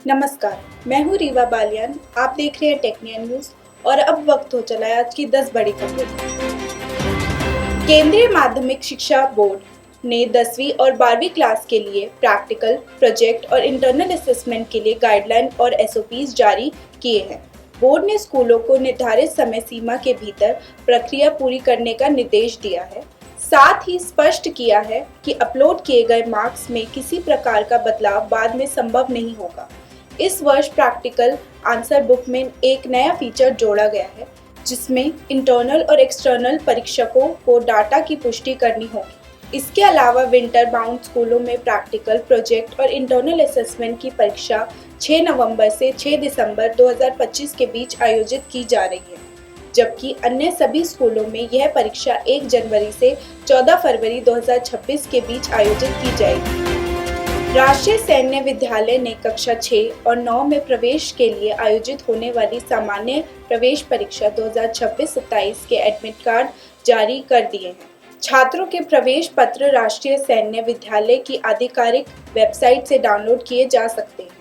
नमस्कार, मैं हूँ रीवा बालियान। आप देख रहे हैं टेक्निया न्यूज और अब वक्त हो चला है आज की 10 बड़ी खबरें। केंद्रीय माध्यमिक शिक्षा बोर्ड ने 10वीं और 12वीं क्लास के लिए प्रैक्टिकल, प्रोजेक्ट और इंटरनल असेसमेंट के लिए गाइडलाइन और एसओपीज जारी किए हैं। बोर्ड ने स्कूलों को निर्धारित समय सीमा के भीतर प्रक्रिया पूरी करने का निर्देश दिया है। साथ ही स्पष्ट किया है कि अपलोड किए गए मार्क्स में किसी प्रकार का बदलाव बाद में संभव नहीं होगा। इस वर्ष प्रैक्टिकल आंसर बुक में एक नया फीचर जोड़ा गया है, जिसमें इंटरनल और एक्सटर्नल परीक्षकों को डाटा की पुष्टि करनी होगी। इसके अलावा विंटर बाउंड स्कूलों में प्रैक्टिकल, प्रोजेक्ट और इंटरनल असेसमेंट की परीक्षा 6 नवंबर से 6 दिसंबर 2025 के बीच आयोजित की जा रही है, जबकि अन्य सभी स्कूलों में यह परीक्षा 1 जनवरी से 14 फरवरी 2026 के बीच आयोजित की जाएगी। राष्ट्रीय सैन्य विद्यालय ने कक्षा 6 और 9 में प्रवेश के लिए आयोजित होने वाली सामान्य प्रवेश परीक्षा 2026-27 के एडमिट कार्ड जारी कर दिए हैं। छात्रों के प्रवेश पत्र राष्ट्रीय सैन्य विद्यालय की आधिकारिक वेबसाइट से डाउनलोड किए जा सकते हैं।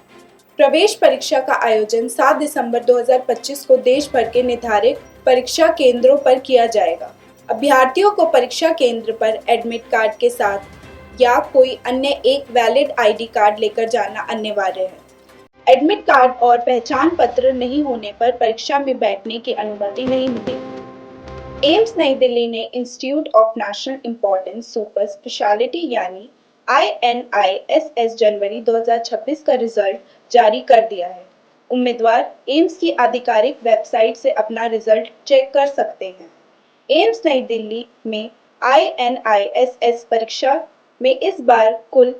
प्रवेश परीक्षा का आयोजन 7 दिसंबर 2025 को देश भर के निर्धारित परीक्षा केंद्रों पर किया जाएगा। अभ्यर्थियों को परीक्षा केंद्र पर एडमिट कार्ड के साथ या कोई अन्य एक वैलिड आईडी कार्ड लेकर जाना अनिवार्य है। एडमिट कार्ड और पहचान पत्र नहीं होने पर परीक्षा में बैठने की अनुमति नहीं मिलेगी। एम्स नई दिल्ली ने institute of national importance super speciality यानी INISS जनवरी 2026 का रिजल्ट जारी कर दिया है। उम्मीदवार एम्स की आधिकारिक वेबसाइट से अपना रिजल्ट चेक कर सकते हैं। एम्स नई दिल्ली में INISS परीक्षा में इस बार कुल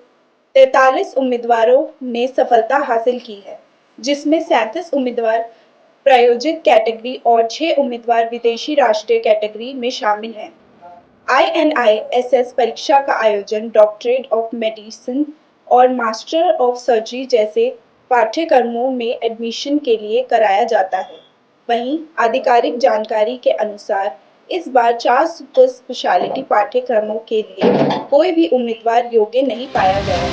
43 उम्मीदवारों ने सफलता हासिल की है, जिसमें 37 उम्मीदवार प्रायोजित कैटेगरी और 6 उम्मीदवार विदेशी राष्ट्रीय कैटेगरी में शामिल हैं। INISS परीक्षा का आयोजन डॉक्टरेट ऑफ मेडिसिन और मास्टर ऑफ सर्जरी जैसे पाठ्यक्रमों में एडमिशन के लिए कराया जाता है। वहीं आधिकारिक जानकारी के अनुसार इस बार 4 सुपर स्पेशलिटी पाठ्यक्रमों के लिए कोई भी उम्मीदवार योग्य नहीं पाया गया है।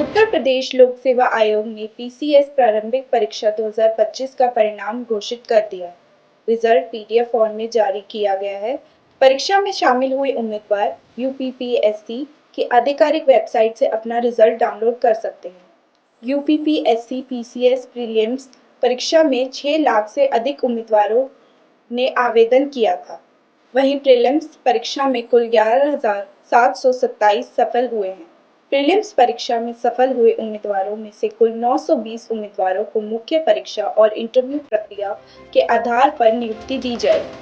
उत्तर प्रदेश लोक सेवा आयोग ने PCS प्रारंभिक परीक्षा 2025 का परिणाम घोषित कर दिया। रिजल्ट PDF फॉर्म में जारी किया गया है। परीक्षा में शामिल हुए उम्मीदवार UPPSC की आधिकारिक वेबसाइट से अपना रिजल्ट डाउनलोड कर सकते हैं। UPPSC PCS प्रीलिम्स परीक्षा में 6 लाख से अधिक उम्मीदवारों ने आवेदन किया था। वहीं प्रीलिम्स परीक्षा में कुल 11,727 सफल हुए हैं। प्रीलिम्स परीक्षा में सफल हुए उम्मीदवारों में से कुल 920 उम्मीदवारों को मुख्य परीक्षा और इंटरव्यू प्रक्रिया के आधार पर नियुक्ति दी जाएगी।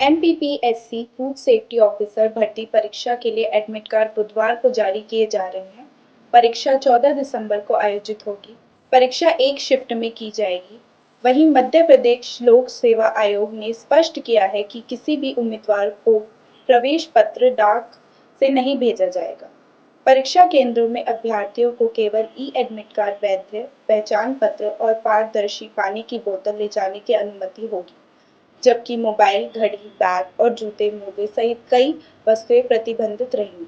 MPPSC फूड सेफ्टी ऑफिसर भर्ती परीक्षा के लिए एडमिट कार्ड बुधवार को जारी किए जा रहे हैं। परीक्षा 14 दिसंबर को आयोजित होगी। परीक्षा एक शिफ्ट में की जाएगी। वहीं मध्य प्रदेश लोक सेवा आयोग ने स्पष्ट किया है कि किसी भी उम्मीदवार को प्रवेश पत्र डाक से नहीं भेजा जाएगा। परीक्षा केंद्रों में अभ्यर्थियों को केवल एडमिट कार्ड, वैध पहचान पत्र और पारदर्शी पानी की बोतल ले जाने की अनुमति होगी, जबकि मोबाइल, घड़ी, बैग और जूते, मोजे सहित कई वस्तुएं प्रतिबंधित रहेंगी।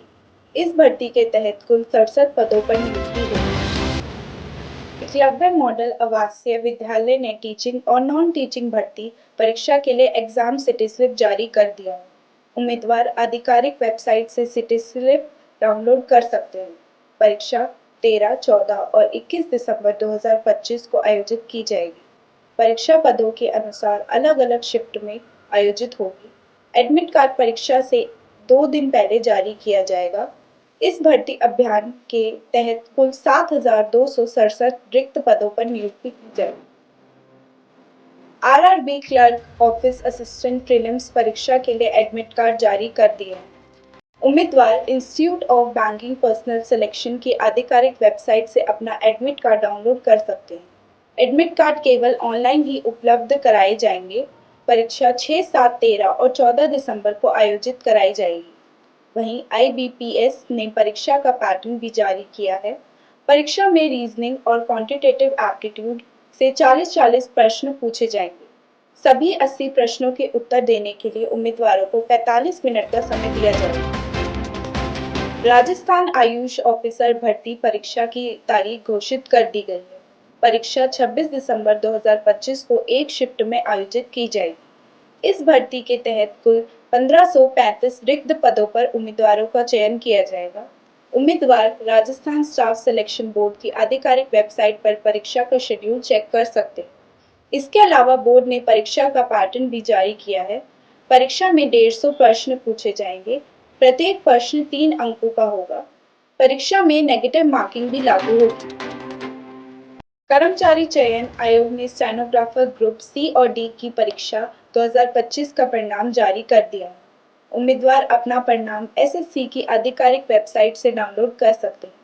इस भर्ती के तहत कुल 67 पदों पर नियुक्ति होगी। एकलव्य मॉडल आवासीय विद्यालय ने टीचिंग और नॉन टीचिंग भर्ती परीक्षा के लिए एग्जाम सिटी स्लिप जारी कर दिया है। उम्मीदवार आधिकारिक वेबसाइट से सिटी स्लिप डाउनलोड कर सकते हैं। परीक्षा 13, 14 और 21 दिसंबर 2025 को आयोजित की जाएगी। परीक्षा पदों के अनुसार अलग-अलग शिफ्ट में आयोजित होगी। एडमिट कार्ड परीक्षा से 2 दिन पहले जारी किया जाएगा। इस भर्ती अभियान के तहत कुल 7,267 रिक्त पदों पर नियुक्ति की जाएगी। RRB clerk office assistant prelims परीक्षा के लिए एडमिट कार्ड जारी कर दिए हैं। उम्मीदवार institute of banking personal selection की आधिकारिक वेबसाइट से अपना एडमिट कार्ड डाउनलोड कर सकते हैं। एडमिट कार्ड केवल ऑनलाइन ही उपलब्ध कराए जाएंगे। परीक्षा 6, 7, 13 और 14 दिसंबर को आयोजित कराई जाएगी। वहीं IBPS ने परीक्षा का पैटर्न भी जारी किया है। परीक्षा में रीजनिंग और क्वांटिटेटिव एप्टीट्यूड से 40-40 प्रश्न पूछे जाएंगे। सभी 80 प्रश्नों के उत्तर देने के लिए उम्मीदवारों को 45 मिनट का समय दिया जाएगा। राजस्थान आयुष ऑफिसर भर्ती परीक्षा की तारीख घोषित कर दी गई है। परीक्षा 26 दिसंबर 2025 को एक शिफ्ट में आयोजित की जाएगी। इस भर्ती के तहत कुल 1535 रिक्त पदों पर उम्मीदवारों का चयन किया जाएगा। उम्मीदवार राजस्थान स्टाफ सिलेक्शन बोर्ड की आधिकारिक वेबसाइट पर परीक्षा का शेड्यूल चेक कर सकते हैं। इसके अलावा बोर्ड ने परीक्षा का पैटर्न भी जारी किया है। परीक्षा में 150 प्रश्न पूछे जाएंगे। प्रत्येक प्रश्न 3 अंकों का होगा। परीक्षा में नेगेटिव मार्किंग भी लागू होगी। कर्मचारी चयन आयोग ने स्टेनोग्राफर ग्रुप सी और डी की परीक्षा 2025 का परिणाम जारी कर दिया है। उम्मीदवार अपना परिणाम एसएससी की आधिकारिक वेबसाइट से डाउनलोड कर सकते हैं।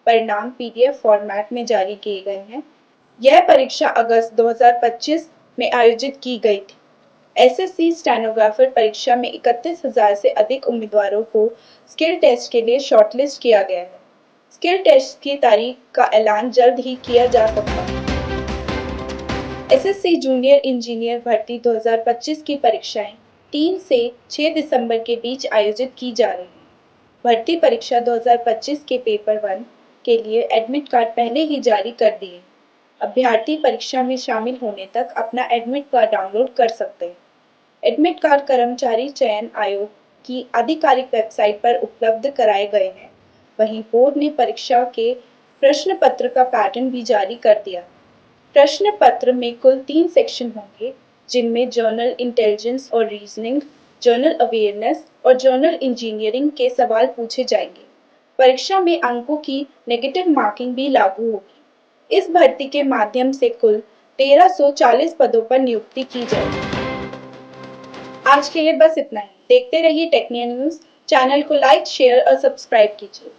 परिणाम पीडीएफ फॉर्मेट में जारी किए गए हैं। यह परीक्षा अगस्त 2025 में आयोजित की गई थी। एसएससी स्टेनोग्राफर परीक्षा में 31,000 से अधिक उम्मीदवारों को स्किल टेस्ट के लिए शॉर्टलिस्ट किया गया है। स्किल टेस्ट की तारीख का ऐलान जल्द ही किया जा सकता है। एसएससी जूनियर इंजीनियर भर्ती 2025 की परीक्षाएं 3 से 6 दिसंबर के बीच आयोजित की जा रही हैं। भर्ती परीक्षा 2025 के पेपर 1 के लिए एडमिट कार्ड पहले ही जारी कर दिए। अभ्यर्थी परीक्षा में शामिल होने तक अपना एडमिट कार्ड डाउनलोड कर सकते हैं। एडमिट कार्ड कर्मचारी चयन आयोग की आधिकारिक वेबसाइट पर उपलब्ध कराए गए हैं। वहीं बोर्ड ने परीक्षा के प्रश्न पत्र का पैटर्न भी जारी कर दिया। प्रश्न पत्र में कुल 3 सेक्शन होंगे, जिनमें जनरल इंटेलिजेंस और रीजनिंग, जनरल अवेयरनेस और जनरल इंजीनियरिंग के सवाल पूछे जाएंगे। परीक्षा में अंकों की नेगेटिव मार्किंग भी लागू होगी। इस भर्ती के माध्यम से कुल 1340 पदों पर नियुक्ति की जाएगी। आज के लिए बस इतना ही। देखते रहिए टेक्नियल न्यूज। चैनल को लाइक, शेयर और सब्सक्राइब कीजिए।